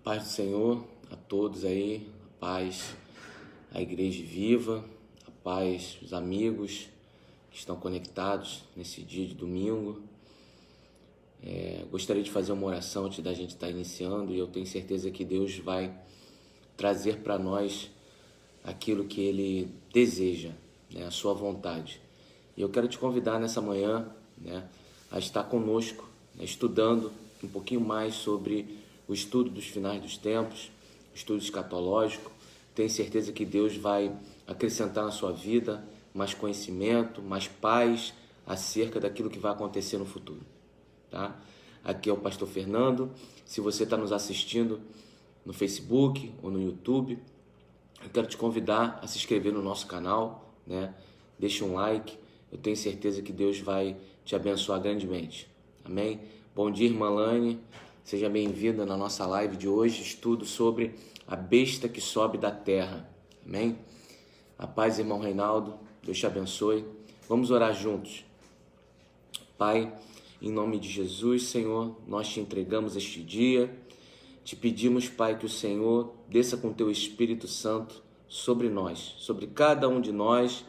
Paz do Senhor a todos aí, a paz à Igreja Viva, a paz os amigos que estão conectados nesse dia de domingo. Gostaria de fazer uma oração antes da gente estar iniciando e eu tenho certeza que Deus vai trazer para nós aquilo que Ele deseja, né, a sua vontade. E eu quero te convidar nessa manhã, né, a estar conosco, né, estudando um pouquinho mais sobre o estudo dos finais dos tempos, o estudo escatológico. Tenho certeza que Deus vai acrescentar na sua vida mais conhecimento, mais paz acerca daquilo que vai acontecer no futuro. Tá? Aqui é o Pastor Fernando. Se você está nos assistindo no Facebook ou no YouTube, eu quero te convidar a se inscrever no nosso canal, né? Deixa um like. Eu tenho certeza que Deus vai te abençoar grandemente. Amém? Bom dia, irmã Lane. Seja bem-vinda na nossa live de hoje, estudo sobre a besta que sobe da terra. Amém? A paz, irmão Reinaldo. Deus te abençoe. Vamos orar juntos. Pai, em nome de Jesus, Senhor, nós te entregamos este dia. Te pedimos, Pai, que o Senhor desça com teu Espírito Santo sobre nós, sobre cada um de nós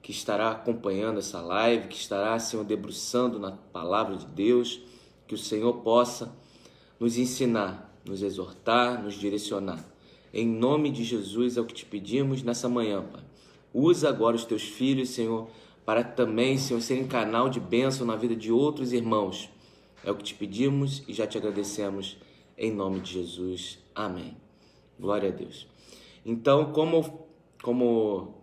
que estará acompanhando essa live, que estará, Senhor, debruçando na palavra de Deus, que o Senhor possa nos ensinar, nos exortar, nos direcionar. Em nome de Jesus é o que te pedimos nessa manhã, Pai. Usa agora os teus filhos, Senhor, para também, Senhor, serem canal de bênção na vida de outros irmãos. É o que te pedimos e já te agradecemos em nome de Jesus. Amém. Glória a Deus. Então, como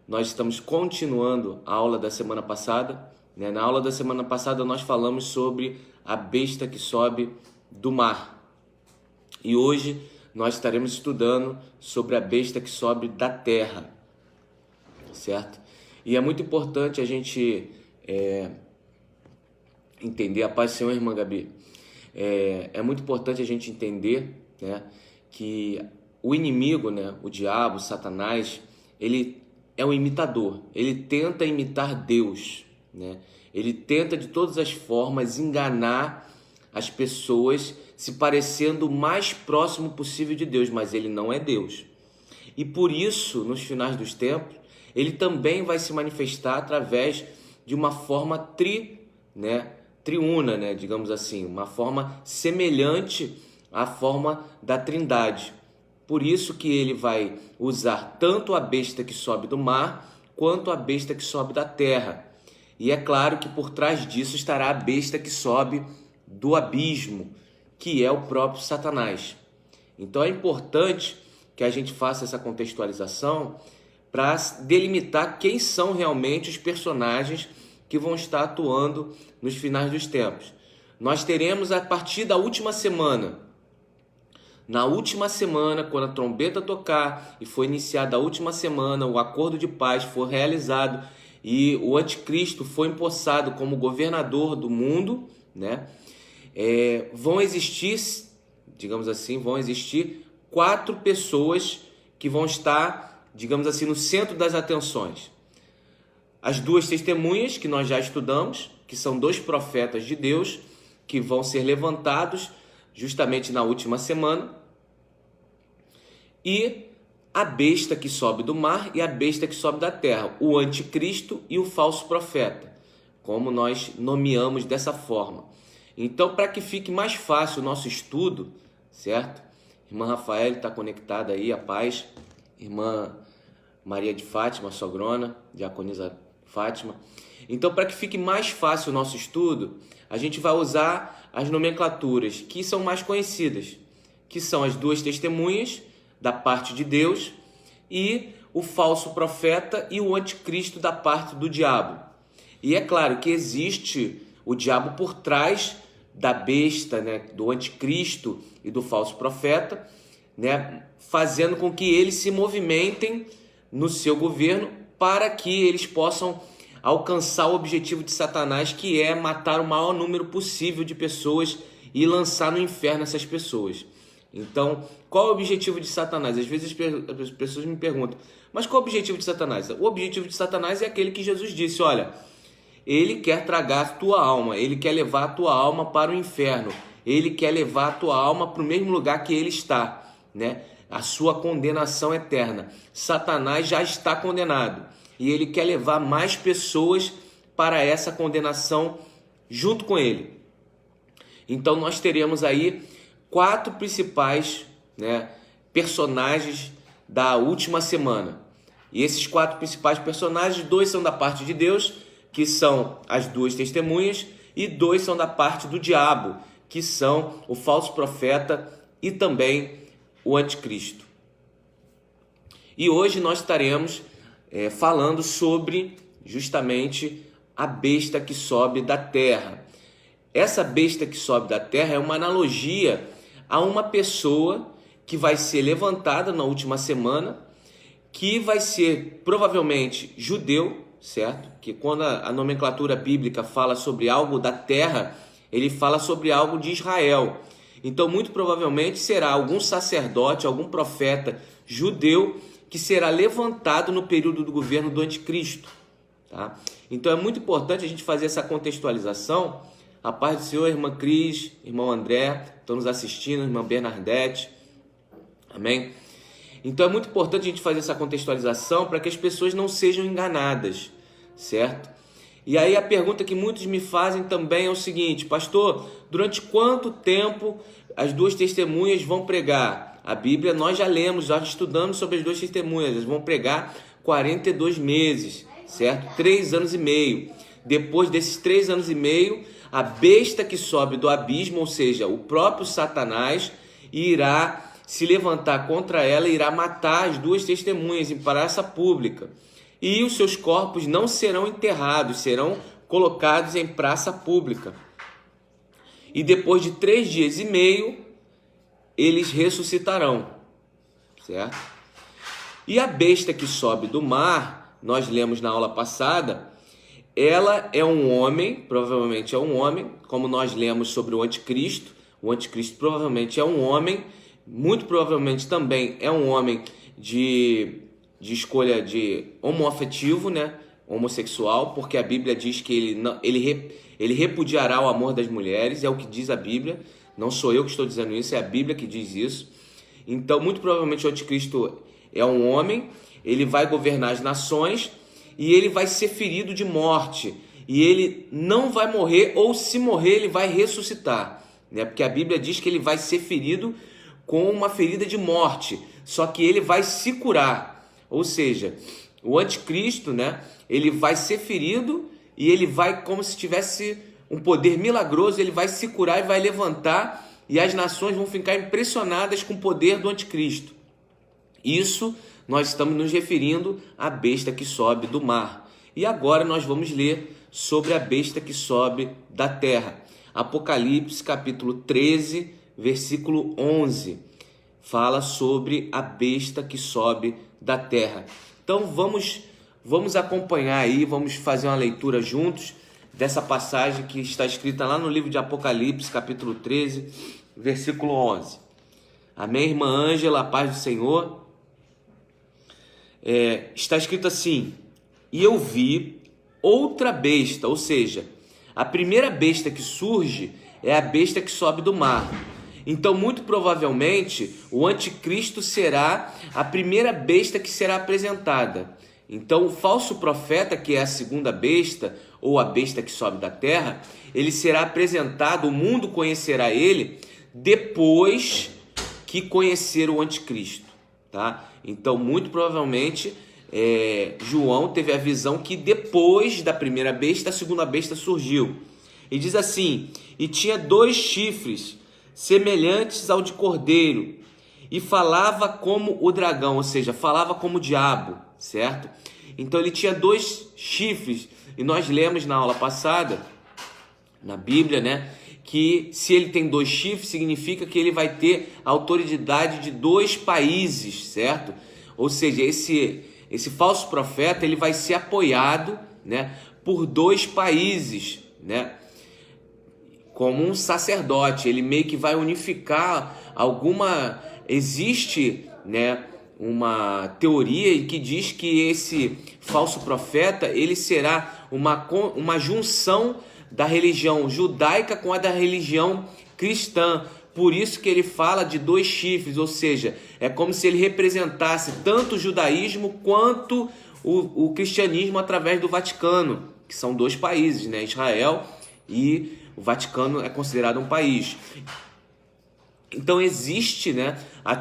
nós estamos continuando a aula da semana passada, né? Na aula da semana passada nós falamos sobre a besta que sobe do mar. E hoje nós estaremos estudando sobre a besta que sobe da terra, certo? E é muito importante a gente entender, a paz do Senhor, irmã Gabi, é muito importante a gente entender, né, que o inimigo, né, o diabo, Satanás, ele é um imitador, ele tenta imitar Deus, né? Ele tenta de todas as formas enganar as pessoas se parecendo o mais próximo possível de Deus, mas ele não é Deus. E por isso, nos finais dos tempos, ele também vai se manifestar através de uma forma triuna, né, digamos assim, uma forma semelhante à forma da Trindade. Por isso que ele vai usar tanto a besta que sobe do mar, quanto a besta que sobe da terra. E é claro que por trás disso estará a besta que sobe do abismo, que é o próprio Satanás. Então é importante que a gente faça essa contextualização para delimitar quem são realmente os personagens que vão estar atuando nos finais dos tempos. Nós teremos a partir da última semana. Na última semana, quando a trombeta tocar e for iniciada a última semana, o acordo de paz for realizado e o anticristo foi empossado como governador do mundo, né? Vão existir, digamos assim, 4 pessoas que vão estar, digamos assim, no centro das atenções. As 2 testemunhas que nós já estudamos, que são 2 profetas de Deus, que vão ser levantados justamente na última semana, e a besta que sobe do mar e a besta que sobe da terra, o anticristo e o falso profeta, como nós nomeamos dessa forma. Então, para que fique mais fácil o nosso estudo, certo? Irmã Rafael está conectada aí, a paz. Irmã Maria de Fátima, sogrona, diaconisa Fátima. Então, para que fique mais fácil o nosso estudo, a gente vai usar as nomenclaturas que são mais conhecidas, que são as 2 testemunhas da parte de Deus e o falso profeta e o anticristo da parte do diabo. E é claro que existe o diabo por trás da besta, né, do anticristo e do falso profeta, né, fazendo com que eles se movimentem no seu governo para que eles possam alcançar o objetivo de Satanás, que é matar o maior número possível de pessoas e lançar no inferno essas pessoas. Então, qual é o objetivo de Satanás? Às vezes as pessoas me perguntam, mas qual é o objetivo de Satanás? O objetivo de Satanás é aquele que Jesus disse, olha, ele quer tragar a tua alma, ele quer levar a tua alma para o inferno. ele quer levar a tua alma para o mesmo lugar que ele está, né? A sua condenação eterna. Satanás já está condenado e ele quer levar mais pessoas para essa condenação junto com ele. Então nós teremos aí 4 principais, né, personagens da última semana. E esses 4 principais personagens, 2 são da parte de Deus, que são as 2 testemunhas, e 2 são da parte do diabo, que são o falso profeta e também o anticristo. E hoje nós estaremos falando sobre justamente a besta que sobe da terra. Essa besta que sobe da terra é uma analogia a uma pessoa que vai ser levantada na última semana, que vai ser provavelmente judeu, certo? Que quando a nomenclatura bíblica fala sobre algo da terra, ele fala sobre algo de Israel. Então, muito provavelmente será algum sacerdote, algum profeta judeu que será levantado no período do governo do anticristo, tá? Então, é muito importante a gente fazer essa contextualização. A paz do Senhor, irmã Cris, irmão André, estão nos assistindo, irmã Bernadette, amém? Então, é muito importante a gente fazer essa contextualização para que as pessoas não sejam enganadas, certo? E aí a pergunta que muitos me fazem também é o seguinte: pastor, durante quanto tempo as 2 testemunhas vão pregar? A Bíblia nós já lemos, já estudamos sobre as 2 testemunhas, elas vão pregar 42 meses, certo? 3 anos e meio. Depois desses 3 anos e meio, a besta que sobe do abismo, ou seja, o próprio Satanás, irá se levantar contra ela e irá matar as 2 testemunhas em praça pública. E os seus corpos não serão enterrados, serão colocados em praça pública. E depois de 3 dias e meio, eles ressuscitarão, certo? E a besta que sobe do mar, nós lemos na aula passada, ela é um homem, provavelmente é um homem, como nós lemos sobre o anticristo. O anticristo provavelmente é um homem, muito provavelmente também é um homem de escolha de homoafetivo, né? Homossexual, porque a Bíblia diz que ele repudiará o amor das mulheres, é o que diz a Bíblia, não sou eu que estou dizendo isso, é a Bíblia que diz isso. Então, muito provavelmente o anticristo é um homem, ele vai governar as nações e ele vai ser ferido de morte, e ele não vai morrer, ou se morrer ele vai ressuscitar, né? Porque a Bíblia diz que ele vai ser ferido com uma ferida de morte, só que ele vai se curar. Ou seja, o anticristo, né, ele vai ser ferido e ele vai, como se tivesse um poder milagroso, ele vai se curar e vai levantar, e as nações vão ficar impressionadas com o poder do anticristo. Isso nós estamos nos referindo à besta que sobe do mar. E agora nós vamos ler sobre a besta que sobe da terra. Apocalipse capítulo 13, versículo 11. Fala sobre a besta que sobe da terra. Então vamos acompanhar aí, vamos fazer uma leitura juntos dessa passagem que está escrita lá no livro de Apocalipse, capítulo 13, versículo 11. Amém, irmã Ângela, a paz do Senhor. Está escrito assim: e eu vi outra besta, ou seja, a primeira besta que surge é a besta que sobe do mar. Então, muito provavelmente, o anticristo será a primeira besta que será apresentada. Então, o falso profeta, que é a segunda besta, ou a besta que sobe da terra, ele será apresentado, o mundo conhecerá ele depois que conhecer o anticristo, tá? Então, muito provavelmente, João teve a visão que depois da primeira besta, a segunda besta surgiu. E diz assim: e tinha 2 chifres, semelhantes ao de cordeiro, e falava como o dragão, ou seja, falava como o diabo, certo? Então ele tinha 2 chifres, e nós lemos na aula passada, na Bíblia, né, que se ele tem 2 chifres, significa que ele vai ter a autoridade de 2 países, certo? Ou seja, esse falso profeta, ele vai ser apoiado, né, por 2 países, né? Como um sacerdote, ele meio que vai unificar existe, né, uma teoria que diz que esse falso profeta, ele será uma junção da religião judaica com a da religião cristã. Por isso que ele fala de 2 chifres, ou seja, é como se ele representasse tanto o judaísmo quanto o cristianismo através do Vaticano, que são 2 países, né? Israel e o Vaticano é considerado um país. Então existe, né, a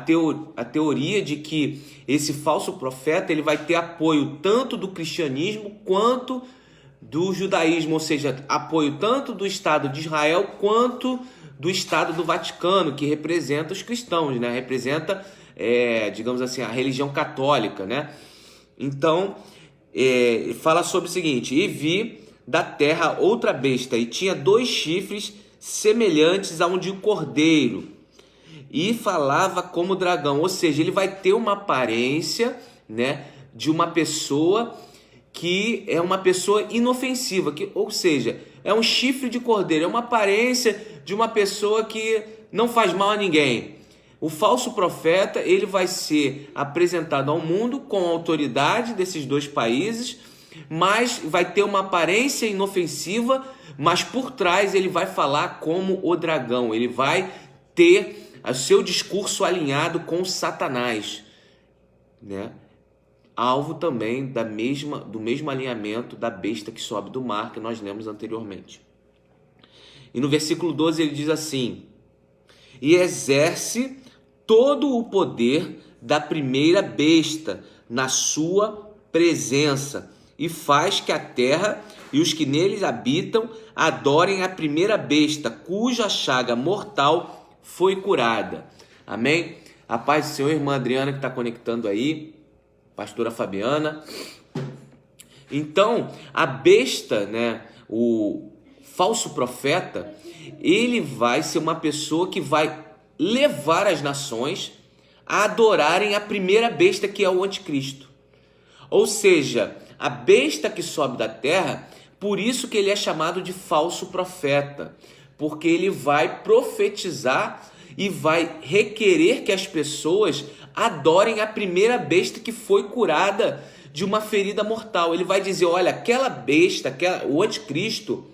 teoria de que esse falso profeta ele vai ter apoio tanto do cristianismo quanto do judaísmo, ou seja, apoio tanto do Estado de Israel quanto do Estado do Vaticano, que representa os cristãos, né? Representa, digamos assim, a religião católica, né? Então, fala sobre o seguinte: e vi da terra outra besta, e tinha 2 chifres semelhantes a um de cordeiro, e falava como dragão. Ou seja, ele vai ter uma aparência, né, de uma pessoa que é uma pessoa inofensiva, ou seja, é um chifre de cordeiro, é uma aparência de uma pessoa que não faz mal a ninguém. O falso profeta, ele vai ser apresentado ao mundo com a autoridade desses 2 países, mas vai ter uma aparência inofensiva, mas por trás ele vai falar como o dragão, ele vai ter o seu discurso alinhado com Satanás, né? Alvo também do mesmo alinhamento da besta que sobe do mar, que nós lemos anteriormente. E no versículo 12 ele diz assim: e exerce todo o poder da primeira besta na sua presença, e faz que a terra e os que neles habitam adorem a primeira besta, cuja chaga mortal foi curada. Amém? A paz do Senhor, irmã Adriana, que está conectando aí, pastora Fabiana. Então, a besta, né, o falso profeta, ele vai ser uma pessoa que vai levar as nações a adorarem a primeira besta, que é o anticristo. Ou seja, a besta que sobe da terra, por isso que ele é chamado de falso profeta, porque ele vai profetizar e vai requerer que as pessoas adorem a primeira besta que foi curada de uma ferida mortal. Ele vai dizer: olha, aquela besta, o anticristo,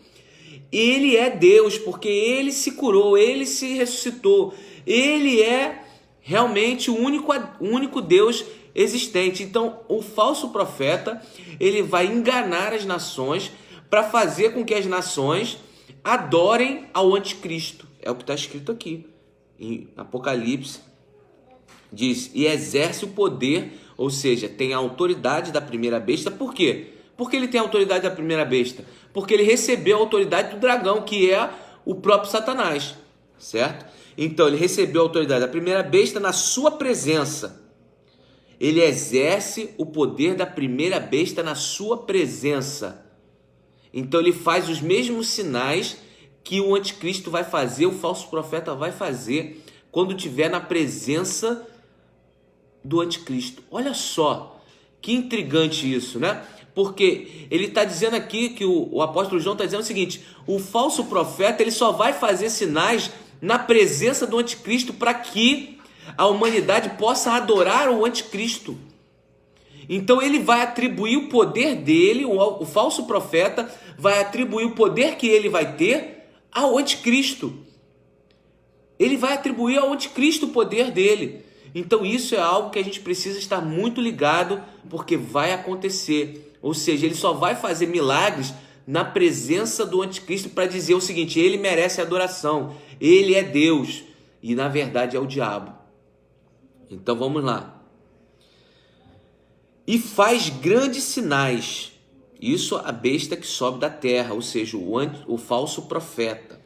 ele é Deus, porque ele se curou, ele se ressuscitou, ele é realmente o único Deus existente. Então, o falso profeta, ele vai enganar as nações para fazer com que as nações adorem ao anticristo. É o que está escrito aqui em Apocalipse. Diz: e exerce o poder, ou seja, tem a autoridade da primeira besta. Por quê? Porque ele tem a autoridade da primeira besta? Porque ele recebeu a autoridade do dragão, que é o próprio Satanás, certo? Então, ele recebeu a autoridade da primeira besta na sua presença. Ele exerce o poder da primeira besta na sua presença. Então, ele faz os mesmos sinais que o anticristo vai fazer, o falso profeta vai fazer, quando estiver na presença do anticristo. Olha só, que intrigante isso, né? Porque ele está dizendo aqui, que o apóstolo João está dizendo o seguinte: o falso profeta, ele só vai fazer sinais na presença do anticristo para que a humanidade possa adorar o anticristo. Então ele vai atribuir o poder dele, o falso profeta vai atribuir o poder que ele vai ter ao anticristo. Ele vai atribuir ao anticristo o poder dele. Então isso é algo que a gente precisa estar muito ligado, porque vai acontecer. Ou seja, ele só vai fazer milagres na presença do anticristo para dizer o seguinte: ele merece adoração, ele é Deus, e na verdade é o diabo. Então vamos lá. E faz grandes sinais. Isso a besta que sobe da terra, ou seja, o falso profeta.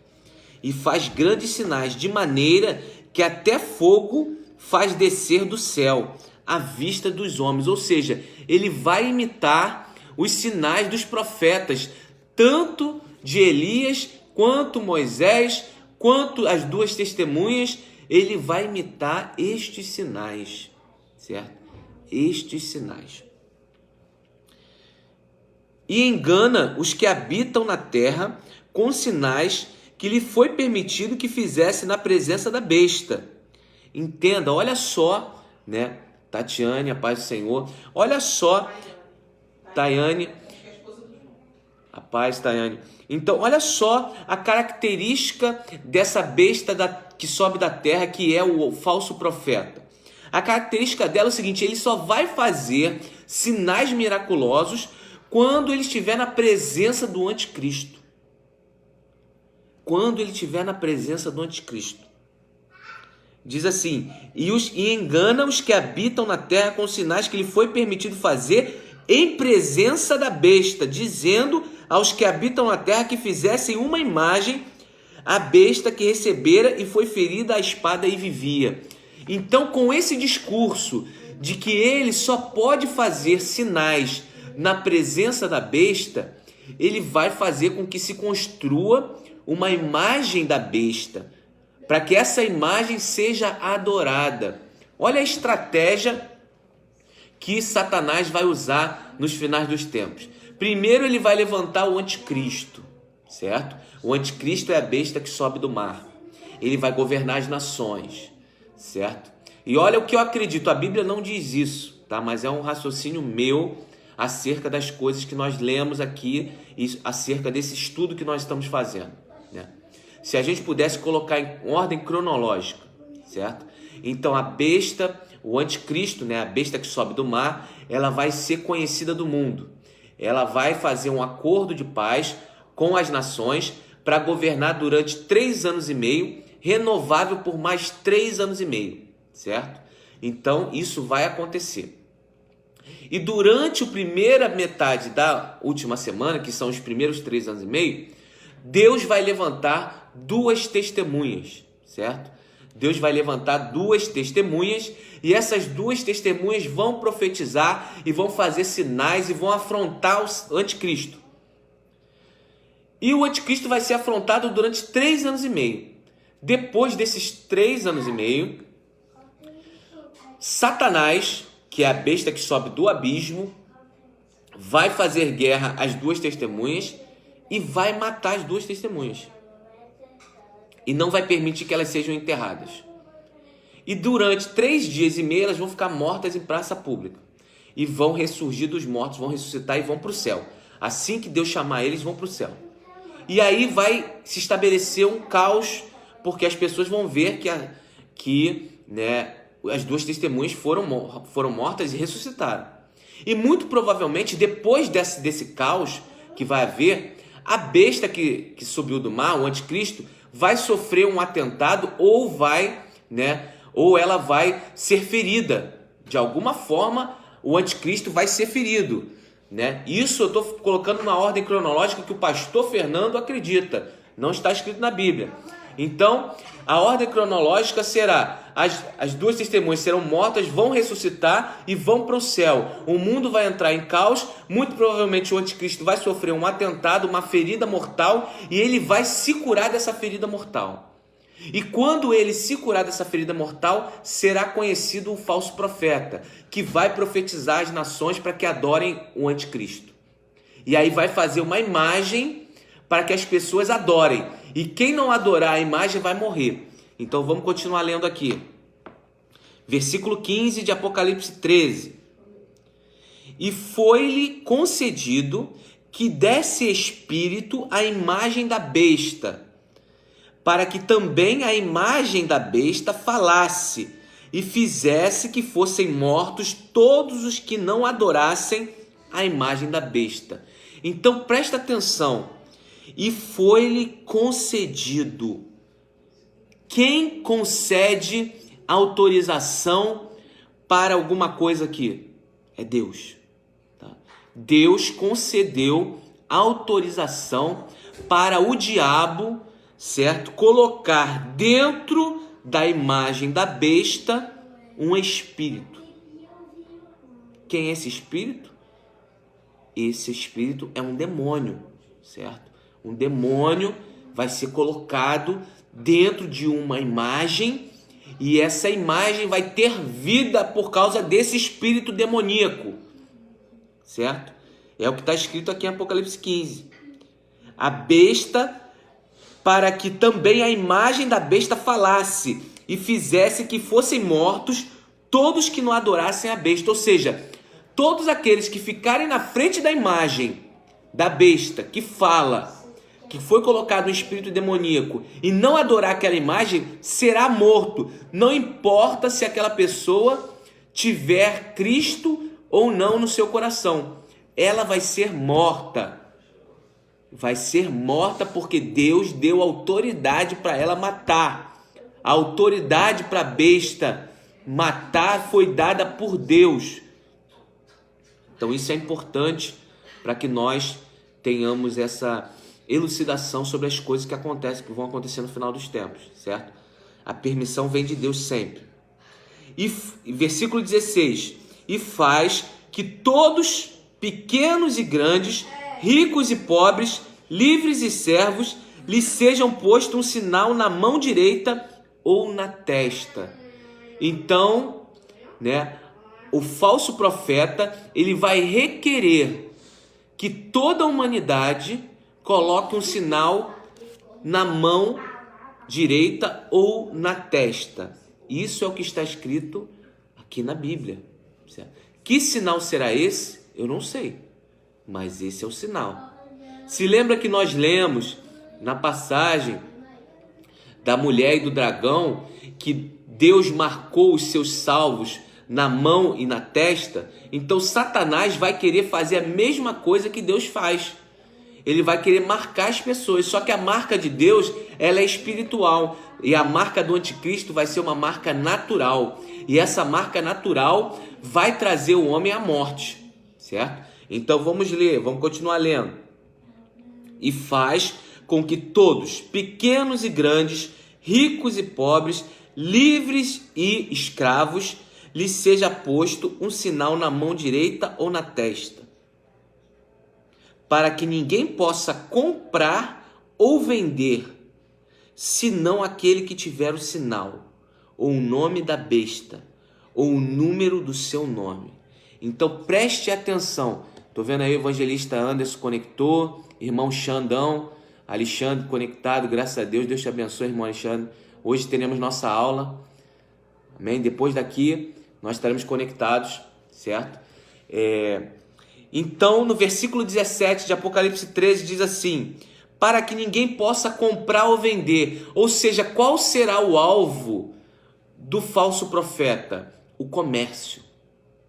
E faz grandes sinais, de maneira que até fogo faz descer do céu à vista dos homens. Ou seja, ele vai imitar os sinais dos profetas, tanto de Elias, quanto Moisés, quanto as 2 testemunhas. Ele vai imitar estes sinais, certo? Estes sinais. E engana os que habitam na terra com sinais que lhe foi permitido que fizesse na presença da besta. Entenda, olha só, né? Tatiane, a paz do Senhor. Olha só, Tayane. A paz, Tayane. Então, olha só a característica dessa besta que sobe da terra, que é o falso profeta. A característica dela é o seguinte: ele só vai fazer sinais miraculosos quando ele estiver na presença do anticristo. Quando ele estiver na presença do anticristo. Diz assim: e engana os que habitam na terra com os sinais que lhe foi permitido fazer em presença da besta, dizendo aos que habitam na terra que fizessem uma imagem à besta que recebera e foi ferida à espada e vivia. Então, com esse discurso de que ele só pode fazer sinais na presença da besta, ele vai fazer com que se construa uma imagem da besta, para que essa imagem seja adorada. Olha a estratégia que Satanás vai usar nos finais dos tempos. Primeiro, ele vai levantar o anticristo, certo? O anticristo é a besta que sobe do mar. Ele vai governar as nações, certo? E olha o que eu acredito, a Bíblia não diz isso, tá? Mas é um raciocínio meu acerca das coisas que nós lemos aqui e acerca desse estudo que nós estamos fazendo, né? Se a gente pudesse colocar em ordem cronológica, certo? Então a besta, o anticristo, né? A besta que sobe do mar, ela vai ser conhecida do mundo. Ela vai fazer um acordo de paz com as nações para governar durante 3 anos e meio, renovável por mais 3 anos e meio, certo? Então isso vai acontecer. E durante a primeira metade da última semana, que são os primeiros 3 anos e meio, Deus vai levantar 2 testemunhas, certo? Deus vai levantar 2 testemunhas e essas 2 testemunhas vão profetizar e vão fazer sinais e vão afrontar o anticristo. E o anticristo vai ser afrontado durante 3 anos e meio. Depois desses 3 anos e meio, Satanás, que é a besta que sobe do abismo, vai fazer guerra às 2 testemunhas e vai matar as 2 testemunhas. E não vai permitir que elas sejam enterradas. E durante 3 dias e meio elas vão ficar mortas em praça pública. E vão ressurgir dos mortos, vão ressuscitar e vão para o céu. Assim que Deus chamar eles, vão para o céu. E aí vai se estabelecer um caos, porque as pessoas vão ver que as 2 testemunhas foram mortas e ressuscitaram. E muito provavelmente, depois desse caos que vai haver, a besta que subiu do mar, o anticristo, vai sofrer um atentado ou ela vai ser ferida. De alguma forma, o anticristo vai ser ferido, né? Isso eu estou colocando na ordem cronológica que o pastor Fernando acredita. Não está escrito na Bíblia. Então, a ordem cronológica será: as 2 testemunhas serão mortas, vão ressuscitar e vão para o céu. O mundo vai entrar em caos, muito provavelmente o anticristo vai sofrer um atentado, uma ferida mortal, e ele vai se curar dessa ferida mortal. E quando ele se curar dessa ferida mortal, será conhecido o falso profeta, que vai profetizar às nações para que adorem o anticristo. E aí vai fazer uma imagem para que as pessoas adorem. E quem não adorar a imagem vai morrer. Então vamos continuar lendo aqui. Versículo 15 de Apocalipse 13. E foi-lhe concedido que desse espírito à imagem da besta, para que também a imagem da besta falasse e fizesse que fossem mortos todos os que não adorassem a imagem da besta. Então presta atenção. E foi-lhe concedido. Quem concede autorização para alguma coisa aqui? É Deus. Tá? Deus concedeu autorização para o diabo, certo? Colocar dentro da imagem da besta um espírito. Quem é esse espírito? Esse espírito é um demônio, certo? Um demônio vai ser colocado dentro de uma imagem e essa imagem vai ter vida por causa desse espírito demoníaco, certo? É o que está escrito aqui em Apocalipse 15. A besta, para que também a imagem da besta falasse e fizesse que fossem mortos todos que não adorassem a besta. Ou seja, todos aqueles que ficarem na frente da imagem da besta, que fala, que foi colocado um espírito demoníaco, e não adorar aquela imagem, será morto. Não importa se aquela pessoa tiver Cristo ou não no seu coração. Ela vai ser morta. Vai ser morta porque Deus deu autoridade para ela matar. A autoridade para a besta matar foi dada por Deus. Então isso é importante para que nós tenhamos essa elucidação sobre as coisas que acontecem, que vão acontecer no final dos tempos, certo? A permissão vem de Deus sempre. E versículo 16: e faz que todos, pequenos e grandes, ricos e pobres, livres e servos, lhe sejam posto um sinal na mão direita ou na testa. Então, o falso profeta, ele vai requerer que toda a humanidade coloque um sinal na mão direita ou na testa. Isso é o que está escrito aqui na Bíblia. Certo? Que sinal será esse? Eu não sei, mas esse é o sinal. Se lembra que nós lemos na passagem da mulher e do dragão que Deus marcou os seus salvos na mão e na testa? Então Satanás vai querer fazer a mesma coisa que Deus faz. Ele vai querer marcar as pessoas, só que a marca de Deus, ela é espiritual, e a marca do anticristo vai ser uma marca natural, e essa marca natural vai trazer o homem à morte, certo? Então vamos ler, vamos continuar lendo. E faz com que todos, pequenos e grandes, ricos e pobres, livres e escravos, lhe seja posto um sinal na mão direita ou na testa, para que ninguém possa comprar ou vender, senão aquele que tiver o sinal, ou o nome da besta, ou o número do seu nome. Então preste atenção. Estou vendo aí o evangelista Anderson conectou, irmão Xandão, Alexandre conectado, graças a Deus. Deus te abençoe, irmão Alexandre. Hoje teremos nossa aula, amém? Depois daqui nós estaremos conectados, certo? Então, no versículo 17 de Apocalipse 13 diz assim: para que ninguém possa comprar ou vender. Ou seja, qual será o alvo do falso profeta? O comércio,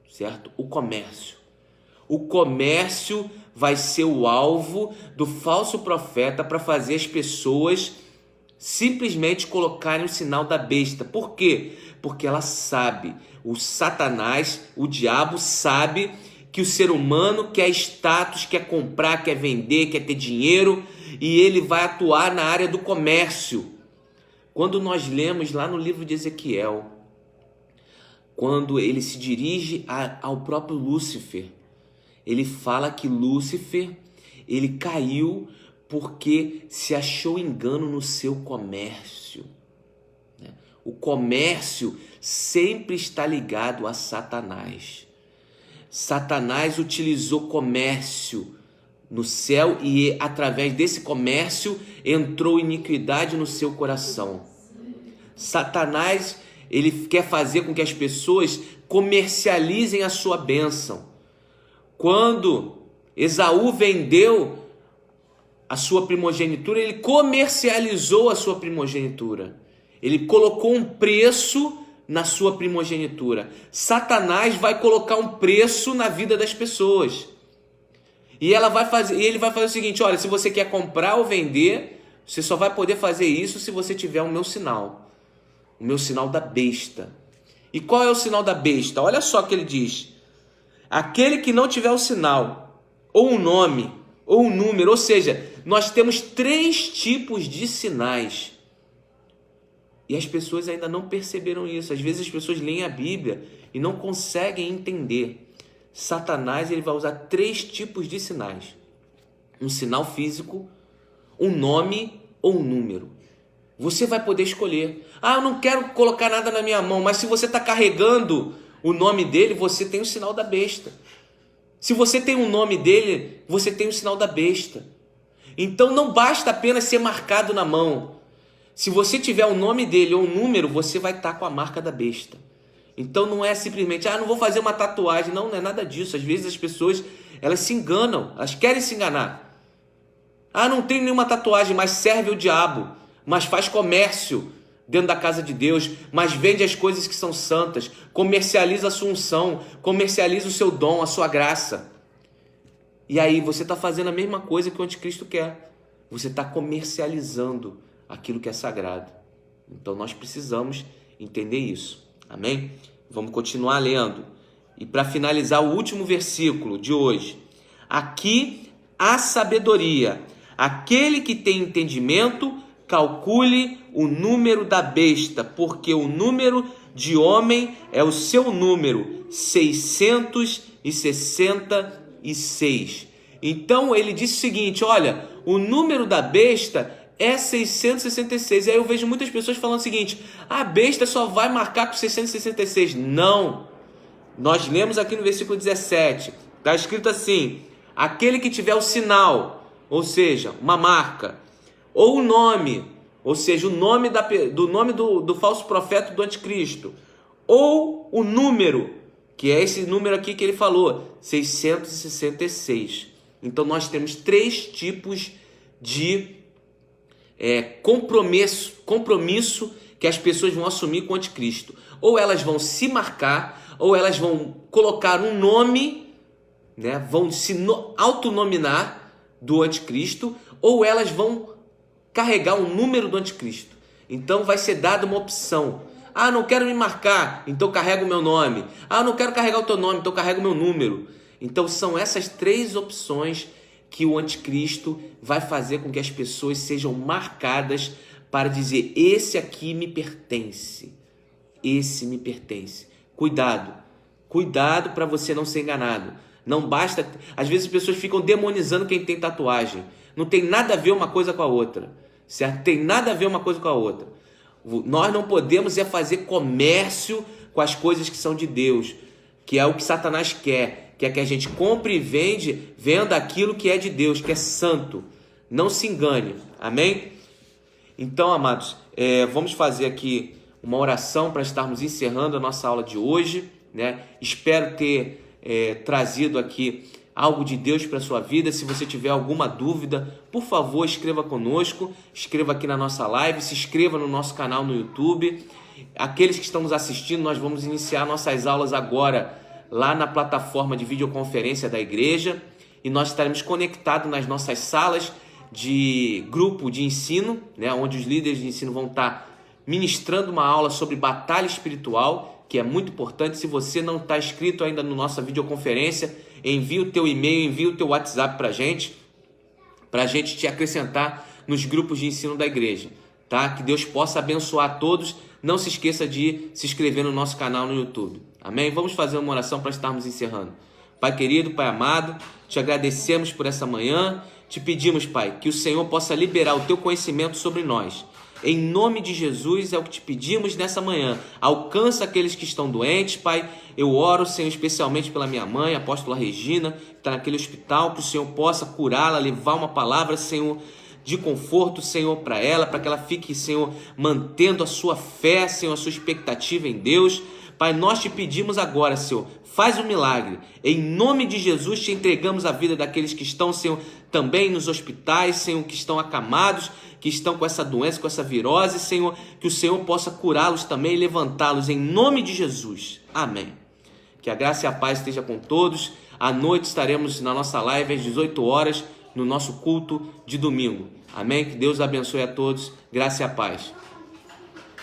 certo? O comércio. O comércio vai ser o alvo do falso profeta para fazer as pessoas simplesmente colocarem o sinal da besta. Por quê? Porque ela sabe, o Satanás, o diabo sabe que o ser humano quer status, quer comprar, quer vender, quer ter dinheiro, e ele vai atuar na área do comércio. Quando nós lemos lá no livro de Ezequiel, quando ele se dirige ao próprio Lúcifer, ele fala que Lúcifer, ele caiu porque se achou engano no seu comércio. O comércio sempre está ligado a Satanás. Satanás utilizou comércio no céu e através desse comércio entrou iniquidade no seu coração. Satanás, ele quer fazer com que as pessoas comercializem a sua bênção. Quando Esaú vendeu a sua primogenitura, ele comercializou a sua primogenitura. Ele colocou um preço na sua primogenitura. Satanás vai colocar um preço na vida das pessoas. E ele vai fazer o seguinte: olha, se você quer comprar ou vender, você só vai poder fazer isso se você tiver o meu sinal. O meu sinal da besta. E qual é o sinal da besta? Olha só o que ele diz: aquele que não tiver o sinal, ou um nome, ou um número. Ou seja, nós temos 3 tipos de sinais. E as pessoas ainda não perceberam isso. Às vezes as pessoas leem a Bíblia e não conseguem entender. Satanás, ele vai usar 3 tipos de sinais: um sinal físico, um nome ou um número. Você vai poder escolher. Ah, eu não quero colocar nada na minha mão, mas se você está carregando o nome dele, você tem o sinal da besta. Se você tem o nome dele, você tem o sinal da besta. Então não basta apenas ser marcado na mão. Se você tiver o nome dele ou um número, você vai estar com a marca da besta. Então não é simplesmente, não vou fazer uma tatuagem. Não, não é nada disso. Às vezes as pessoas, elas se enganam, elas querem se enganar. Não tem nenhuma tatuagem, mas serve o diabo, mas faz comércio dentro da casa de Deus, mas vende as coisas que são santas, comercializa a sua unção, comercializa o seu dom, a sua graça. E aí você está fazendo a mesma coisa que o anticristo quer. Você está comercializando aquilo que é sagrado. Então nós precisamos entender isso. Amém? Vamos continuar lendo. E para finalizar o último versículo de hoje. Aqui há sabedoria. Aquele que tem entendimento, calcule o número da besta, porque o número de homem é o seu número, 666. Então ele disse o seguinte, olha, o número da besta é 666. E aí eu vejo muitas pessoas falando o seguinte, a besta só vai marcar com 666. Não. Nós lemos aqui no versículo 17, está escrito assim, aquele que tiver o sinal, ou seja, uma marca, ou o nome, ou seja, o nome do falso profeta do anticristo, ou o número, que é esse número aqui que ele falou, 666. Então nós temos 3 tipos de compromisso que as pessoas vão assumir com o anticristo. Ou elas vão se marcar, ou elas vão colocar um nome, né? Vão se autonominar do anticristo, ou elas vão carregar um número do anticristo. Então vai ser dada uma opção. Não quero me marcar, então carrega o meu nome. Não quero carregar o teu nome, então carrega o meu número. Então são essas 3 opções que o anticristo vai fazer com que as pessoas sejam marcadas para dizer, esse aqui me pertence. Esse me pertence. Cuidado para você não ser enganado. Não basta, às vezes as pessoas ficam demonizando quem tem tatuagem. Não tem nada a ver uma coisa com a outra, certo? Tem nada a ver uma coisa com a outra. Nós não podemos fazer comércio com as coisas que são de Deus, que é o que Satanás quer, que é que a gente compre e venda aquilo que é de Deus, que é santo. Não se engane, amém? Então, amados, vamos fazer aqui uma oração para estarmos encerrando a nossa aula de hoje, né? Espero ter trazido aqui algo de Deus para a sua vida. Se você tiver alguma dúvida, por favor, escreva conosco, escreva aqui na nossa live, se inscreva no nosso canal no YouTube. Aqueles que estão nos assistindo, nós vamos iniciar nossas aulas agora lá na plataforma de videoconferência da igreja, e nós estaremos conectados nas nossas salas de grupo de ensino, né, onde os líderes de ensino vão estar ministrando uma aula sobre batalha espiritual, que é muito importante. Se você não está inscrito ainda na nossa videoconferência, envie o teu e-mail, envie o teu WhatsApp para a gente te acrescentar nos grupos de ensino da igreja, tá? Que Deus possa abençoar todos. Não se esqueça de se inscrever no nosso canal no YouTube, amém? Vamos fazer uma oração para estarmos encerrando. Pai querido, Pai amado, te agradecemos por essa manhã, te pedimos, Pai, que o Senhor possa liberar o teu conhecimento sobre nós. Em nome de Jesus é o que te pedimos nessa manhã. Alcança aqueles que estão doentes, Pai. Eu oro, Senhor, especialmente pela minha mãe, a apóstola Regina, que está naquele hospital, que o Senhor possa curá-la, levar uma palavra, Senhor, de conforto, Senhor, para ela, para que ela fique, Senhor, mantendo a sua fé, Senhor, a sua expectativa em Deus. Pai, nós te pedimos agora, Senhor, faz um milagre. Em nome de Jesus, te entregamos a vida daqueles que estão, Senhor, também nos hospitais, Senhor, que estão acamados, que estão com essa doença, com essa virose, Senhor, que o Senhor possa curá-los também e levantá-los em nome de Jesus. Amém. Que a graça e a paz esteja com todos. À noite estaremos na nossa live às 18 horas, no nosso culto de domingo. Amém? Que Deus abençoe a todos. Graça e a paz.